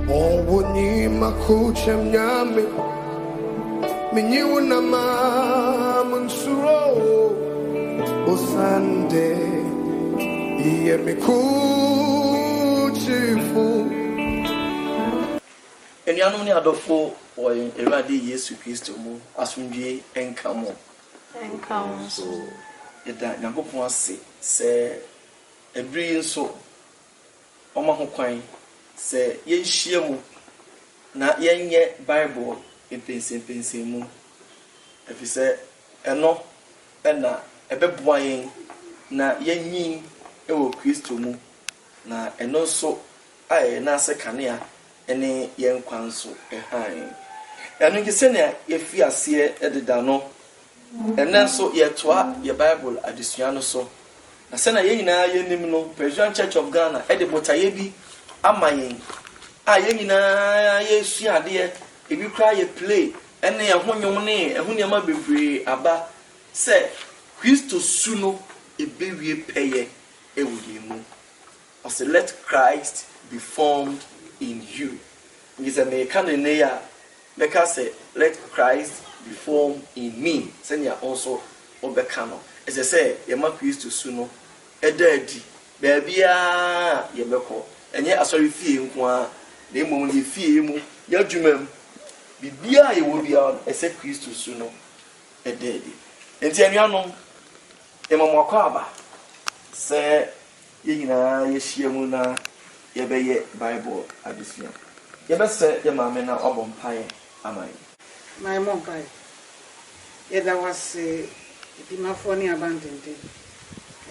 Owuni makucha mnyame Minyiuna mamunsuro Osande Iye mikuchifu Enyanu ni adofo oyin Ewurade Yesu Kristo mu asundwe enkamo So eda Nyankopon ase se ebiri nso ho kwan se yenhia mu na yenye Bible epensempense mu efise eno na ebeboa yen na yenyin ewo Kristo mu na eno so aye na ase kanea ene yen kwan so ehan eno ngise na yefi ase ededa no ene so yetoa ye Bible adesua no so na se na yen nyina yenim no Presbyterian Church of Ghana ede botaye bi amayen a yen nyina yesu ade ebi kra ye play ene ye honwom ne ehuniama bebre aba se Kristo su no ebewie peye ewudimu or say let Christ be formed in you. Is a mechanic ya because say let Christ be formed in me. Senya also obekano. As I say, yama Christ su no edadi baabia yebeko enye asori fie nko a na emom ye fie mu yadwumam bibia ye wo bia ese Kristo su no edadi enti anuanom emamwakọ aba se yina ye hyiamu na yebeye Bible adesua yebese ye maame na obompae amai my mom pai eda was dimafo ni abandoned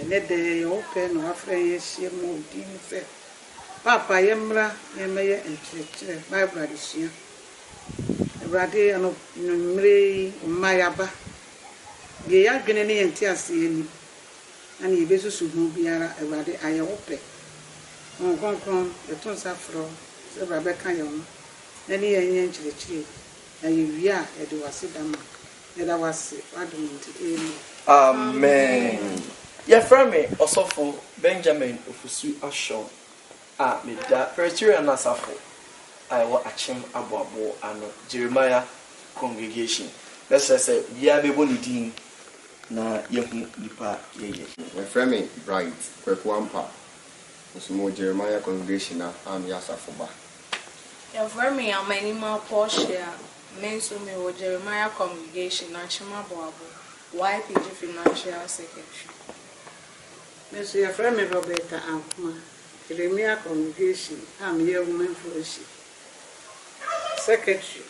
ene de yo pe no afre ye hyiamu di se papa yemra yemeye enchire Bible adesua Ewurade ano numre umayaba ye ya dwene ne yenti ase ni ani yebesusu hu biara Ewurade ayewo pe konkron eton safro se brabe kan yo no ani yenye nchirechire na yewia ede wase dama eda wase adonti amen ya frame osofo Benjamin Ofusu Asho a meda Presbyterian Nasafo aiwo achem aboabo ano Jeremiah congregation let's say bia bebo ni din na yehu nipa yeye my friend Bright Kwekwampa Osmo Jeremiah congregation na am Yasafoba your friend me amanima Porsche menso me wo Jeremiah congregation na chima boabo YPG financial secretary meso your friend me Roberta Ankuma Jeremiah congregation am ye woman fellowship secretary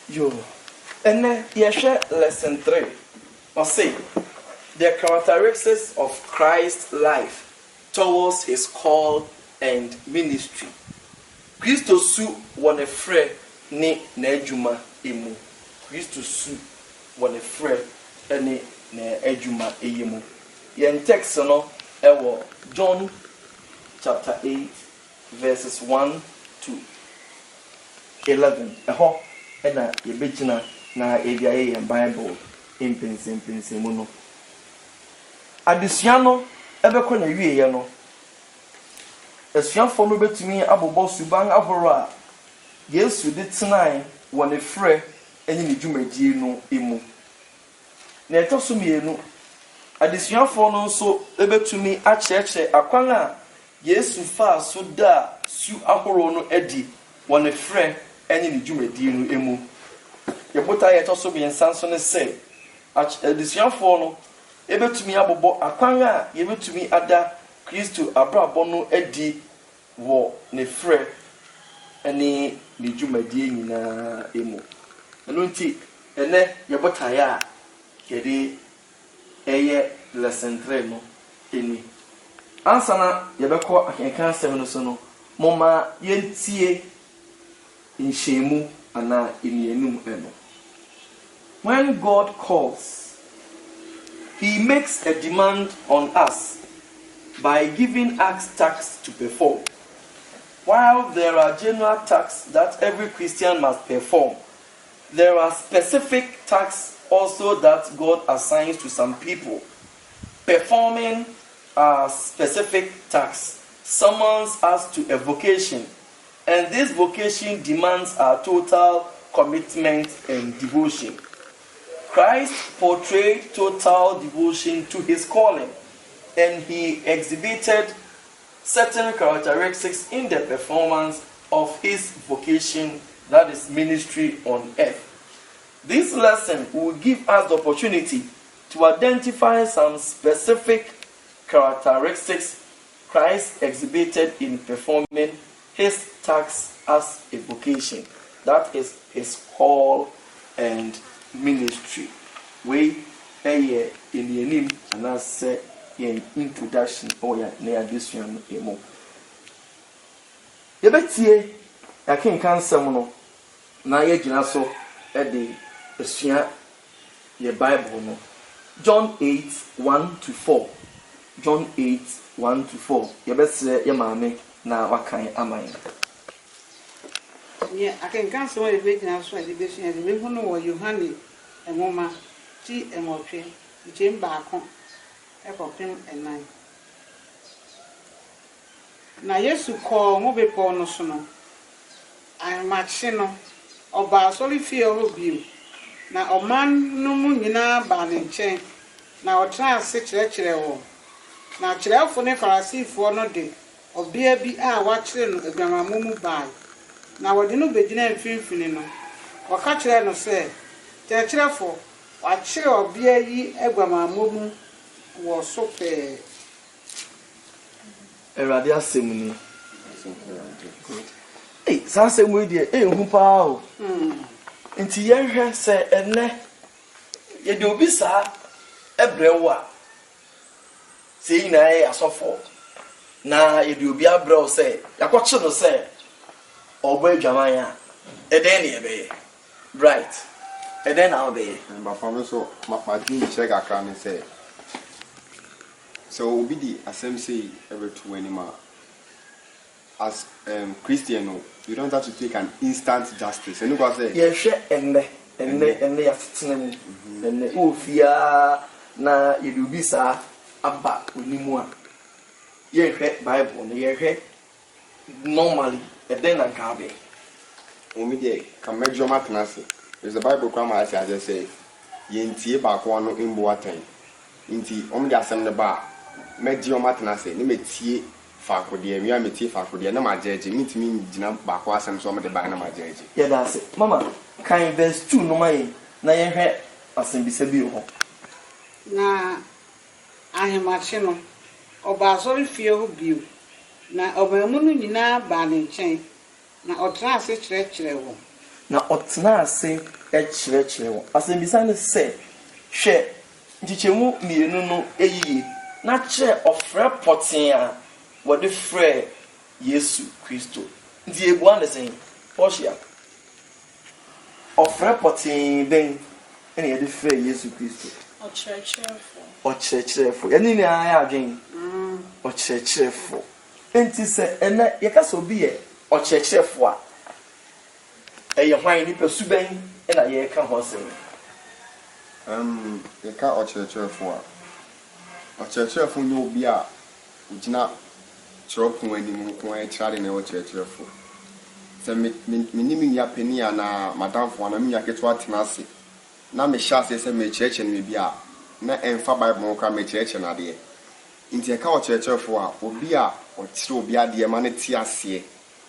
yo ene yehwe lesson 3 or say the characteristics of Christ's life towards his call and ministry. Kristo su wone frɛ ne n'adwuma emu. Kristo su wone frɛ ne n'adwuma emu. Yen text no ewo John chapter 8 verses 1 to 11. Eho ena yebegina na ebiaye yen Bible impense mu no. Adesua no ebekọ na wie ye no asuafo no betumi abobọ suban ahoro a Yesu de tenan wone frɛ enyi ne dwumadie no emu na etoso mienu adesuafo no nso ebetumi akyerɛkyerɛ akwan a Yesu fa so da su ahoro no adi wone frɛ enyi ne dwumadie no emu yebota ye etoso bi nsanso ne sɛ adesuafo no ebetumi abobọ akwan a yebetumi ada Kristo abrabọ no adi wo ne frɛ ene ne dwumadie nyina emu eno nti ene yebota ya kede eye lesson 3 no eni ansana yebekọ akenkan asɛm no so no moma yentie nhyiemu ana enienum eno when God calls He makes a demand on us by giving us tasks to perform. While there are general tasks that every Christian must perform, there are specific tasks also that God assigns to some people. Performing a specific tasks summons us to a vocation And this vocation demands our total commitment and devotion. Christ portrayed total devotion to his calling, and he exhibited certain characteristics in the performance of his vocation, that is ministry on earth. This lesson will give us the opportunity to identify some specific characteristics Christ exhibited in performing his task as a vocation, that is his call and ministry. We in the name and I say in introduction or near this one emo. Yebetie I can cancel no na ye gina so e de esua ye Bible no. John 8:1-4. John 8:1-4. Yebesere ye maame na wakan aman. Yeah, I can cancel a bit now, so I did this and we know what you honey and woman, tea and water, you came back home, apple pin and nine. Now, yes, you call mobile porno sono. I am machino or by solid fear of you. Now, a man no moon in our banning chain. Now, try 6 lecture. Now, chill for never see for no day. Or be watching a grandma mumu by. Now, what do you be dinner and no? Or catch her no say, tell for what chill or be a grandma mumu was so fair. Eradia semuni. Saa semu die hu pa o. Nti ye hwe se enne ye de obi saa ebrewo a se ina ye asofo na ye de obi abrewo se yakwache no se obo adwaman a eden ne ebe right eden na obe But for me, so my dream check a crime say. So we the same say every 2 anymore. As Christian, you don't have to take an instant justice. And you go say, ye hwe enne ya tsenemu enne ofia na ye de obi saa aba onimu a ye hwe Bible no ye hwe normally eden na kabe. "Omi dey can make your math There's the Bible grammar as I just say, "Yentie back one in Boatan." Inti omdi asem ne ba make your math ni metie fakode mi ametie fakode na majeje mitimi gina baako asem so omde ba na majeje. Yeah, that's it. Mama, can verse 2 no mai na ye hwe asem bisa bi ho. Na ahemache no oba sorry fie ho biu na obamu no nyina ba ne nchen na otra ase kyerɛkyerɛ wo Na otna ase kyerɛkyerɛ wo asem bisa ne se hwɛ ntikyemu mienu no eyiye na kyerɛ ofrɛ poten a wɔde frɛ Yesu Kristo nti ebu ande sen Portia ofrɛ poten ben ene yɛde frɛ Yesu Kristo ɔkyerɛkyerɛfo yɛne ne ayɛ adwen ɔkyerɛkyerɛfo enti sɛ ene yɛkasa obi yɛ ɔkyerɛkyerɛfo a ɛyɛ hwan nipa suban ena yɛka ho asɛm You can't ochurefo no obi a ugina chropun anim nko a kyerade na ochurefo se minimi ya pani na madam fo na miya keto atena ase na me sha ase se me kyerɛkyerɛ no bi a na emfa Bible nko me kyerɛkyerɛ na de nti e ka ochurefo a obi a ɔkyerɛ obi ade ma ne ti ase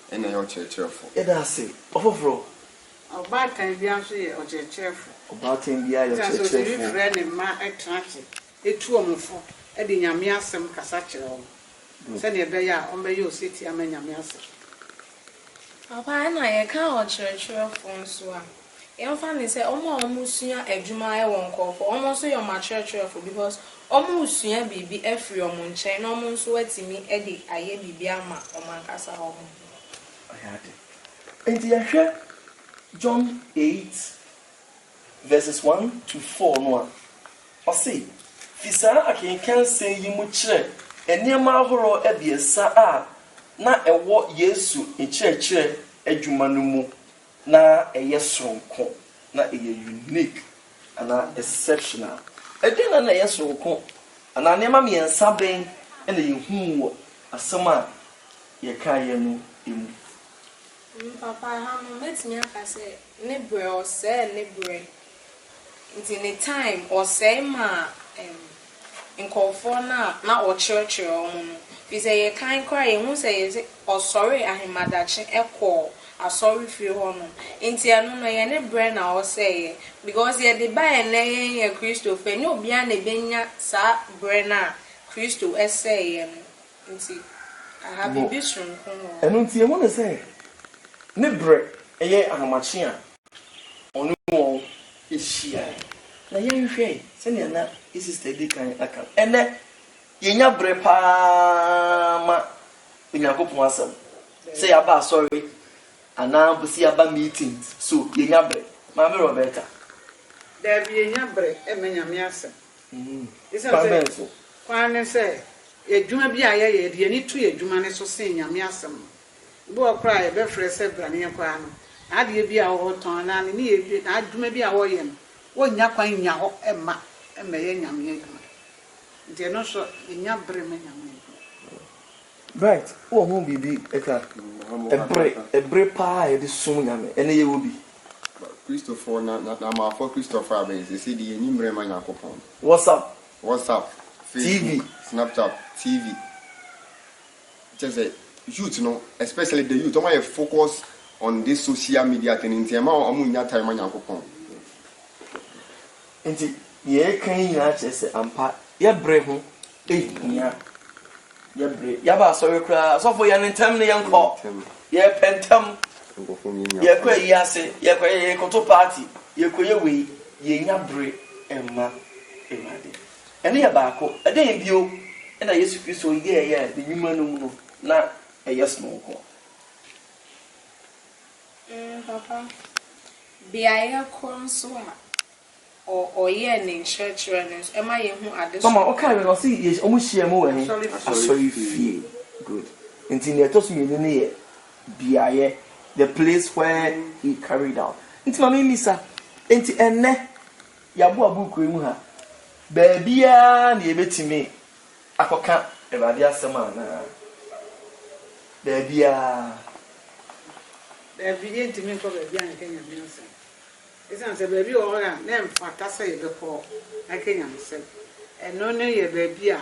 ena ya ochurefo ɛda ase ɔfoforo oba kan bia so ye okyerɛkyerɛfo ɔbaatan bi ayɛ so ɔkyerɛkyerɛfo frɛ ne ma etrache etu omfo e de nyame asɛm kasa kyerɛ wo sɛ ne be ya o be yo seti ama nyame asɛm Papa na ye ka ochirechirefo nso a yɛmfa ne sɛ ɔmo sua adwuma wɔ nkɔfo ɔmo so yɛ ɔmachirechirefo because ɔmo sua bibi afiri ɔmo nkyɛn na ɔmo nso atimi de ayɛ bibi ama ɔmo ankasa ɔmo ayade enti yɛhwɛ John 8 verses 1-4 no a ɔse fisa akenkan sɛ yi mu kyerɛ enema ahoro abiesa a na ɛwɔ Yesu nkyerɛkyerɛ adwuma no mu na ɛyɛ sonko na ɛyɛ unique ana exceptional ɛdɛn na ɛyɛ sonko ana nneɛma mmiɛnsa bɛn ɛna yɛhu wɔ asɛm a yɛka yɛ no emu Papa, how much me I say, nebre or say nebre. It's in a time or say ma in California, not or church or we say a kind cry, and who say, or sorry, I am madachi echo. A sorry for your honor. Inti anu no ye ne brand na o say because ye de buy na ye Christopher no bia na benya sa brand na Christo say inti I have a vision ko enu nti e mo say ne bre eye ahamachi a onu wo ehia na ye nhwe se ne na sister di kan aka ene ye nya bre pa ma Onyankopon asem say aba sorry ana busi aba meetings so ye nya bre Mama Roberta there be nya bre emenya me asem isa say kwane say edwuma bi aye ye de ni tu edwuma ne so se nya me asem bo okra ye be frɛ sɛ brane kwa no ade bi a wo ton na ne ye bi na adwuma bi a wo ye no wo nya kwan nya ho emma ye nya me edwuma de no so nya bre me nya me right wo hu bibi eka ebre pa e de sum nyame ene ye wo bi Christopher na ma for Christopher abe say the enimre ma Yakopon WhatsApp TV Snapchat TV just say youth no especially the youthoma focus on this social media thing in tema omu nya time ma Yakopon nti ye kan nya chese ampa ye bre ho nya ye bre ya ba so kra so for ya ntem ne yenko ye pentem ye kwa yi ase ye kwa ye koto party ye kwa ye we ye nya bre emma emade ene ya ba ko ede ye bio na Yesu Kristo ye de nyuma no mu na yes no ko Papa biaya konso or ye ne church runners am I who at this mama okay we no see yes omu hia mu we sorry fie good nti ne to so me ne ye biaya the place where he carried out nti mama misa nti enne ya bo abuku mu ha ba bia na ye betimi akoka Ewade asem ana ba bia ye ntimi ko ba bia na Kenya me asem isan se ba bi o ga na mfata se ye be ko na Kenya me se eno ne ye ba bia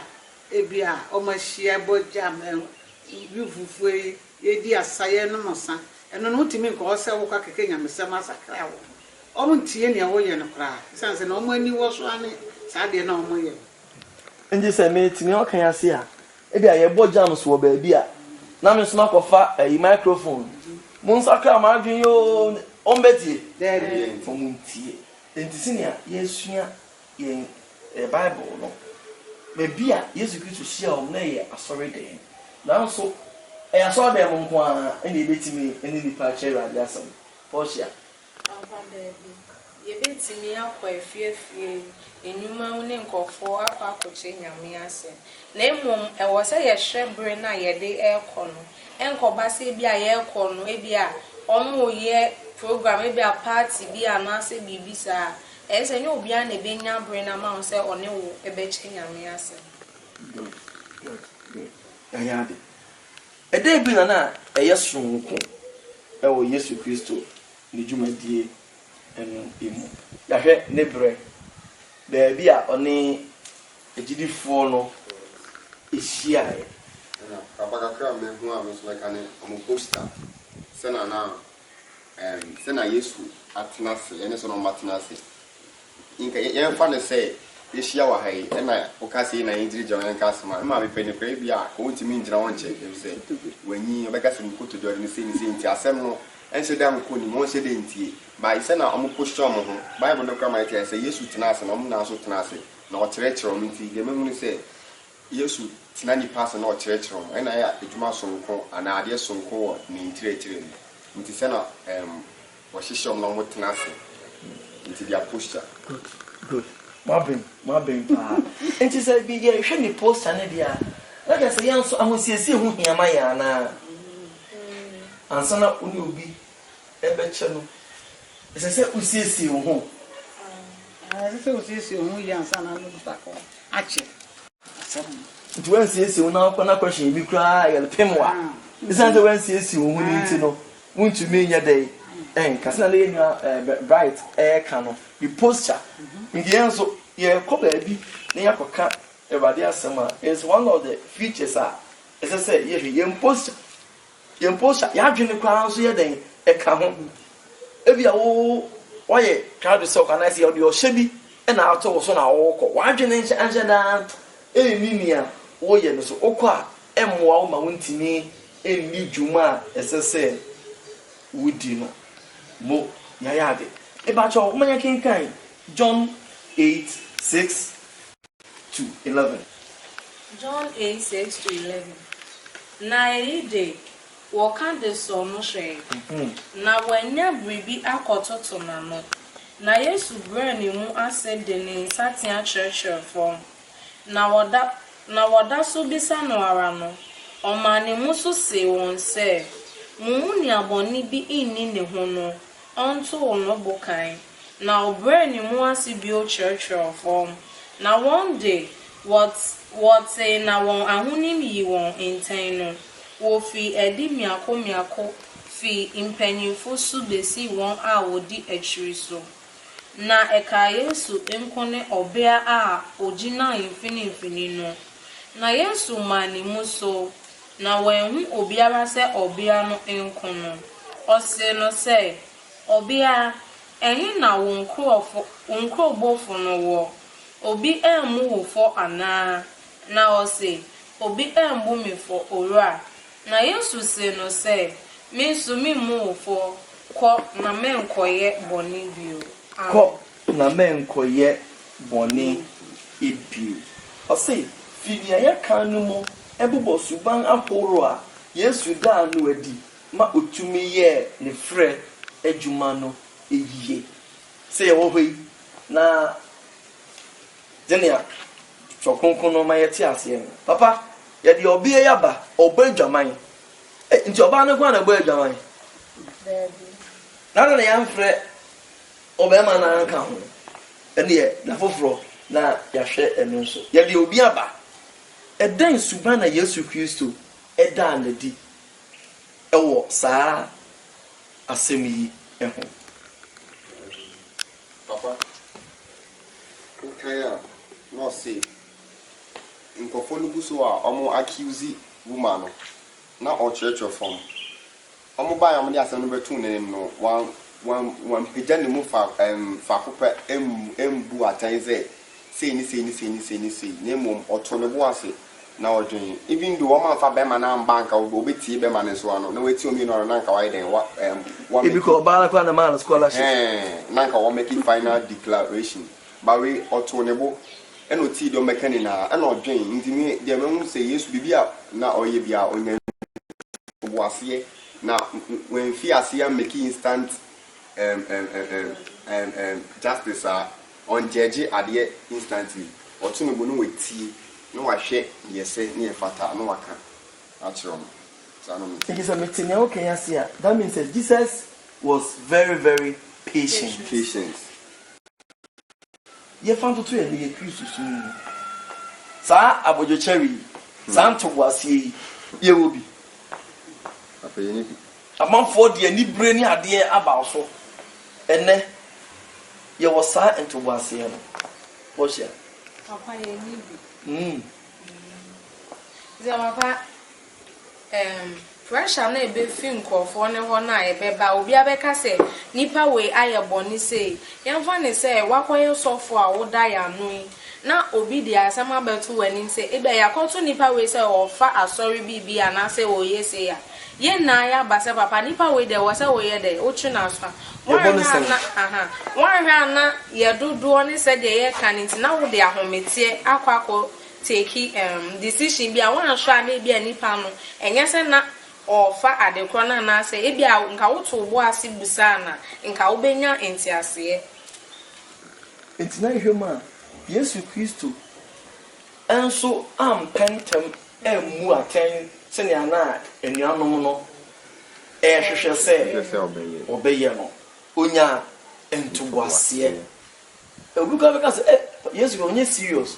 e bia o ma hia boja yufufu ye di asaye no mosa eno no ntimi ko se wo ka Kenya me se masakra wo o mo ntie ne wo ye no kra isan se na o mo ani wo so ane sa de na o mo ye nje se me tini o kan ase a e bia ye boja so wo ba bia na me so makofa microphone mun sakra ma adwen yo ombeti there fomuntie entisinia yesua ye Bible no be bia Yesu Kristo hia o na ye asori den na so asori den mo nko a ene ebetimi ene nipa chere adiasam posia ye betimi akwa efiefie enuma ne nkofo akwa akoche nyame ase na emom ewo se ye hwebre na ye de ekọ no enkoba se bia ye ekọ no e bia omo ye program e bia party bia na se bibisa ese nye obi a na benya bre na ma se one wo ebeche nyame ase ayade ede bi na eye sonko ewo Yesu Kristo ni dwumadie enu emu ya hwe ne bre be bia one ejidifo no ehia e na kapakakra me hu a me so like an omo poster sena Yesu atenase ene so no matenase inka ye fa ne say ye hia wa hai na o ka say na yindiri jaw en ka sema ma be peni kra bia ko ntimi ngira won che e say wanyi o be ka say nkoto do ne say nti asem no en se dam ko ni mo se de ntie ba ise na omo posture mo ho Bible no kama ite say Yesu tenase na omo na so tenase na o kyerɛkyerɛ o nti de memu ni say Yesu tena ni pass na o kyerɛkyerɛ o na ya adwuma sonko ana ade sonko wo ni nkyerɛkyerɛ ni nti se na o hyehyɛ na omo tenase nti dia posture good mabin pa nti se bi ye hwe ni poster ne dia na ga se yan so ahosiesie hu hiama ya na ansana oni obi ebeche no ese se usiesie wo ho se usiesie wo ya ansana no bako ache nti wan siesie wo na kwa na question bi kra ya pemwa ese se wan siesie wo ho ni nti no to me nya day kasina le nya bright ka no the posture in the end so ye ko ba bi na ya koka everybody asema is one of the features as I say ye posture ya dwene kwa so ye den ka ho ebi a wo ye try to so can I see audio shebi na ato so na wo ko wa dwene nche da mimia wo ye no so okwa emmoa wo ma wontimi emmi dwuma esese wudi no mo yayade eba cho manya kinkan John 8:6-11 John 8:6-11 na ide wo kan de so no hwe na wanya bribi akototo na no na Yesu brani mu ase de ne satia church form na wada so bisa no ara no omane mu so se won se mu ni aboni bi inni ne ho no onto no bokan na obrani mu ase bi o church form na one day what say na won ahonim yi won enten no wo fi edi miako fi impanyinfo su besi won a wodi achiri so na eka Yesu enkone obea a ogina infini no na Yesu mani muso na wenhu obiara se obea no enkono ose no se obea ehin na wonkro no wo obi emu wo fo ana na ose obi embu me fo ora na Yesu se no se minsu mi mu fo ko na menkoye boni bio ko na menkoye boni ibio ose fidia ya kanu mo ebubo suban ahoro a Yesu da no adi ma otumi ye ne frɛ adwuma no eyiye se ye wo hoi na Jenia chokonkono ma yeti ase papa ye de obi ya ba oba adwaman nti oba no kwa na oba adwaman na ya mfrɛ oba ma na nka ho ene ye na foforo na ya hwɛ eno nso ye de obi aba edan suban na Yesu Kristo eda na di ewo saa asem yi eho papa okay no say nkofo no buso a omo accuse woman no na o church from omo ba am dey asem no betu ne no wan pija ne mu fa kopa embu atanze say ni ne mom oto ne bo ase na odwen even though woman fa be ma na banka obeti be ma ne so ano na weti omi no na nka why den wa because ba na na man scholarship na nka wo make final declaration ba we oto ne bo eno ti do mekani na eno odwen ntimi de me say Yesu bibia na oye bia onya boase na when fi asia make instant justice on judge ade instantly oto ne bo no weti no wa hwe yese ne fata no waka achiro no sano me think is a meeting okay asia that means that Jesus was very very patient ye found to ye Kristo sunu sa abojo cherry santo wasie ye obi apeye ni bi amanfo de ani bre ni ade aba so ene ye was sa into wasie no wo hia papa ye ni bi Papa, pressure na ebe fi nkofo ne ho na ebeba obi abeka se nipa we ayeboni se yemfa ne se wakoye sofo a woda ya nu na obi de asema betu wani se ebe yakoto nipa we se ofa asori bibi ana se oye se ya ye na ya base papa nipa we de wo se oye de ochu na so wan na ye dodo ne se de ye kaniti na wo de ahometie akwako take decision bia wan hwa na bia nipa no enye se na ofa adekro na na se bia nka woto bo ase busa na nka wo benya entiase entina hwema Yesu Kristo enso ampentem emu aten se ne ana enuanom no hwehwe se obeye no onya entuboase obuka beka se Yesu go onye serious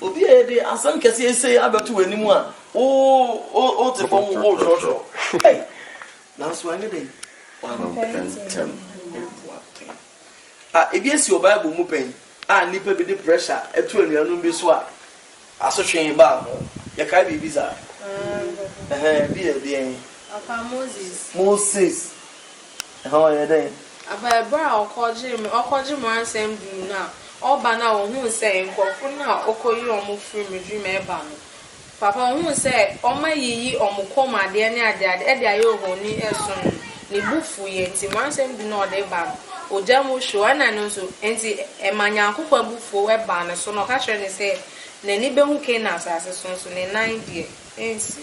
obi e dey asam kese ese abeto wanimu a o te fom o jojo hey na so ane dey Wampɛntɛm. Ebi esi o Bible mu pɛn nipa bi de pressure etu anuanum bi so a asotwe ba ho ye kai bi za bi e bien Papa Moses how ye den ababra okoji mo ansem du na oba na wo hu se nkofo na okoyi omo free me dream e ba no papa hu se oma yiyi omo komade ne ade e de aye ohoni eso ne bufu ye nti mo ansem du na ode ba ojamu show ana no so enti emanya akokwa bufu we ba ne so no ka kire ne se n'ani be hu ke na asase so ne 9 die ensi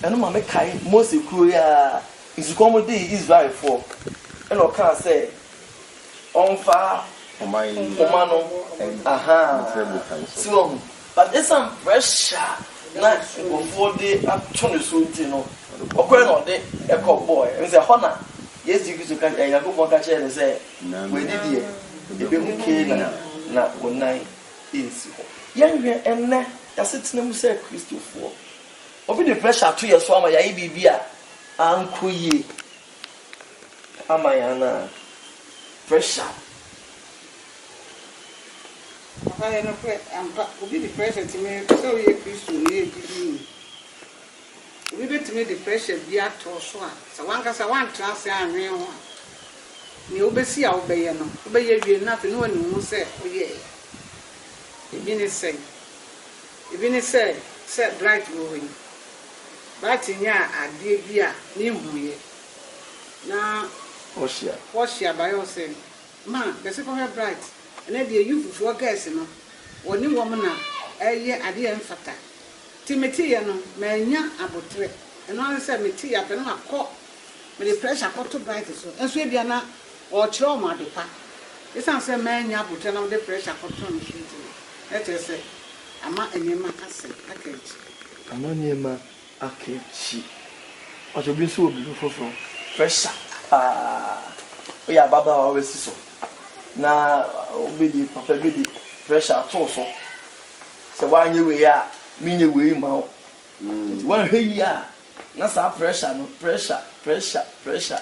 eno ma me kai Moses kuro ya isukomo de Israel for eno ka say onfa omano so but this some pressure na go for the atone so nti no okore no de ekọ boy e say hona yes you to can ya go ka chere say we did here e be hu ke na onai ensi ho yenhwe enne ya setena mu say Christopher obi the pressure to your so ama ya bibia ankoye ama ya na pressure I no pre ampa obi the pressure to me so ye Christo ye bibi obi bet me the pressure bi ato so a so wankasa wan trance anwe ho ni obesi a obeye no obeye wie na fe no ani hu se oye ebi ni say bright go hin but nya ade bi a ni huye na Oshia by yourself man the second bright and then the youth for guys no woni woman na eye ade emfata timeti ye no manya abotre and all say meti ya pe na akọ me the pressure akọ to bright so enso e bia na o kire o ma depa isan say manya abotre na the pressure akọ to no shit let us say ama enema kase package ama enema akechi ojo bi so obi foforo pressure we are baba always so na obedi papa bedi pressure to so wanye we ya minye we ma o wan hwe ya na sa pressure no pressure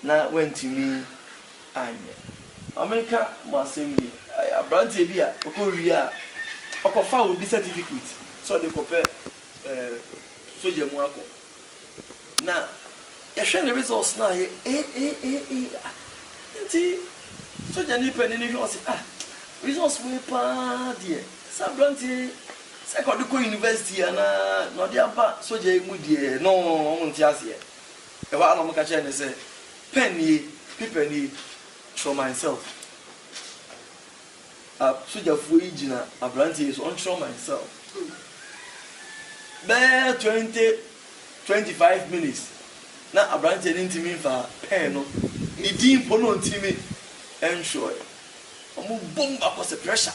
na went me anye America mo assembly abrante bi a okowi a okofa obi certificate so de kopɛ soja mu akɔ na yɛhwɛ ne results na yɛ nti soja ni pɛ ne hwɛ ɔse results we pa deɛ sa brante sɛ kɔde kɔ university ana na ɔde aba soja mu deɛ no ɔmo nte aseɛ ɛwɔ ana ɔmo ka kyerɛ ne sɛ pen nie paper nie for myself sojafoɔ yi gyina abrante so ɔntwerɛ myself bɛɛ 20-25 minutes na abrante ne ntimi fa pen no ne din po no ntimi enjoy omo bom akose pressure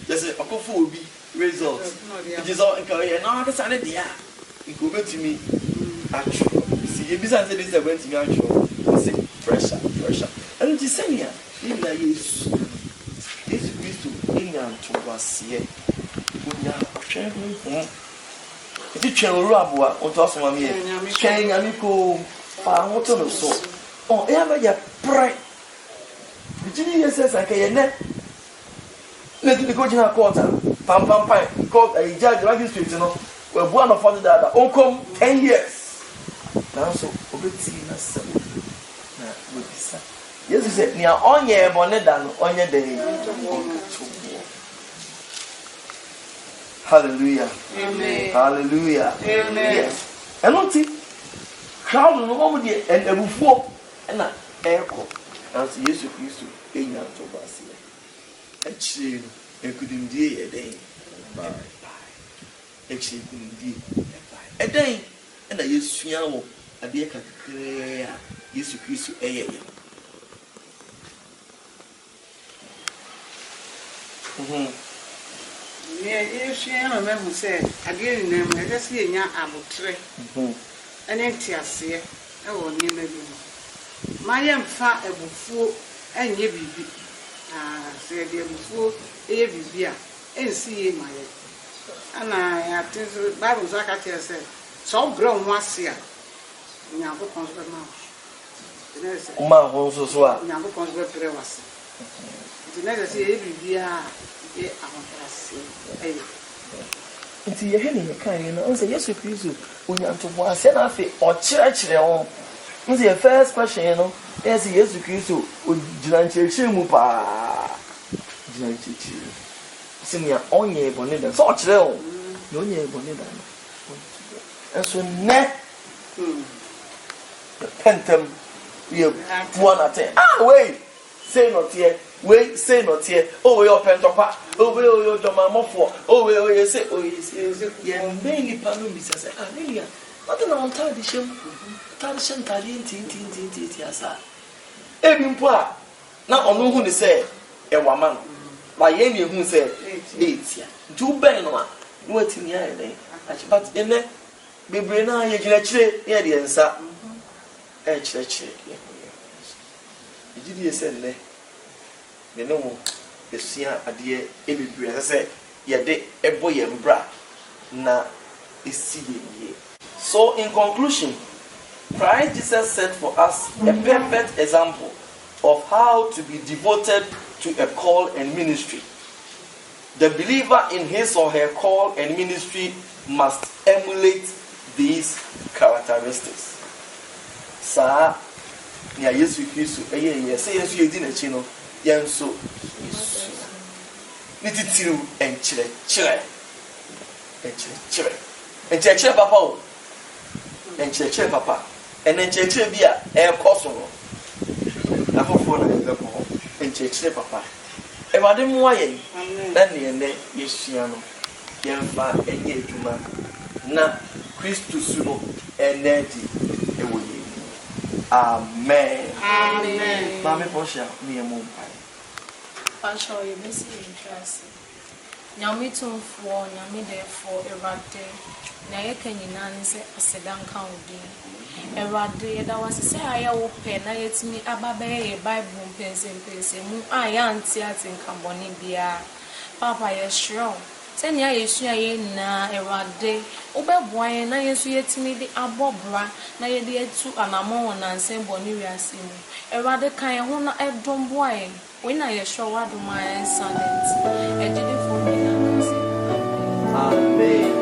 just akofo obi result it is all encourage na ka sane dia go betimi actually see ebisa say this event me actually say pressure and the senior in la yesu Kristo enya to wasie onya twɛn iti twɛn oru aboa onto asoma me twɛn nyame ko fa hoto no so e aba ya pre bijini yeses aka ye ne di ko jina court pam court a judge magistrate no we bua no for that onkom 10 years now so obeti na sem na we bisa yesu se ni onye bone da no onye de hallelujah amen hallelujah amen yes enoti crowd no mo de ebufuo na eko as yesu Kristo enya to basie echi no ekudimdie yeden bye echi ekudimdie bye eden na yesu awo ade kakre a yesu Kristo eye yesu ena me hu se ade ni na me se enya abotre ene ntiase e wo ni me bi maye mfa ebufuo enye bibi se de ebufuo eye bibi a ensi ye maye ana ya tezo bible so aka tell say so bro ho ase a Nyankopɔn so bɛma wo. Nti na sɛ Uma ho nso so a. Nyankopɔn so bɛbrɛ wo ase. Nti na sɛ yɛyɛ biribiara yɛ ahobrɛase ɛyɛ. Nti yɛhwɛ ne yɛkaeɛ no ɔnsɛ Yesu Kristo onyantoboa asɛ na afei ɔkyerɛkyerɛ ho. Nti yɛ first question no ɛyɛ sɛ Yesu Kristo ogyina nkyerɛkyerɛ mu paa. Gyina nkyerɛkyerɛ. Sɛ nea ɔnyɛ bɔne da sɛ ɔkyerɛ ho na ɔnyɛ bɔne da no. Nso nnɛ pɛntɛm yɛ bua n'atɛn. Wei sei nɔteɛ. We say not here. Oh, we open topa. Oh, we Jomamofo. Oh, we say, yeah, mainly Palumi says, Lilia. Nothing on tradition. Tradition, tin, asa. Ebimpoa. Now, on who say, a woman. By any who said, 8 years. Do Benua. What in the eye, but in there, be Brena, Yachi, yeah, the answer. H. Did you say, ne no mo esia ade ebibire sɛ yɛde ebo yɛ mbra na esi yɛ. So in conclusion, Christ Jesus set for us a perfect example of how to be devoted to a call and ministry. The believer in his or her call and ministry must emulate these characteristics. Sa nia Yesu Kristo ɛyɛ sɛ Yesu yɛdi n'akyi no Yanso Yesu nititiru enkyerɛkyerɛ papa o enkyerɛkyerɛ papa ɛna enkyerɛkyerɛ bi a ɛkɔ so no afofo na ɛbɛkɔ enkyerɛkyerɛ papa ɛwade mu ayɛ na ne yɛsua no yɛmfa ɛnyɛ adwuma na Kristo su no ɛnɛ di ɛwɔ yɛ. Amen. Mame Posha, me a mom. Pastor, you miss interest. Nyamitum for Nyamide for Erade. Nayakan say a sedan county. Erade, that was a say I open, I let me ababe, Bible pens and pens, and I am teating Cambonibia. Papa, yes, strong. 10 years na Erade. Obe na yesu yetimi de abobra na ye de etu anamo na nsembo ni wiase mu. Erade kan ho na edom boae. We na ye sure wado my silent. Ejide for me na. Amen.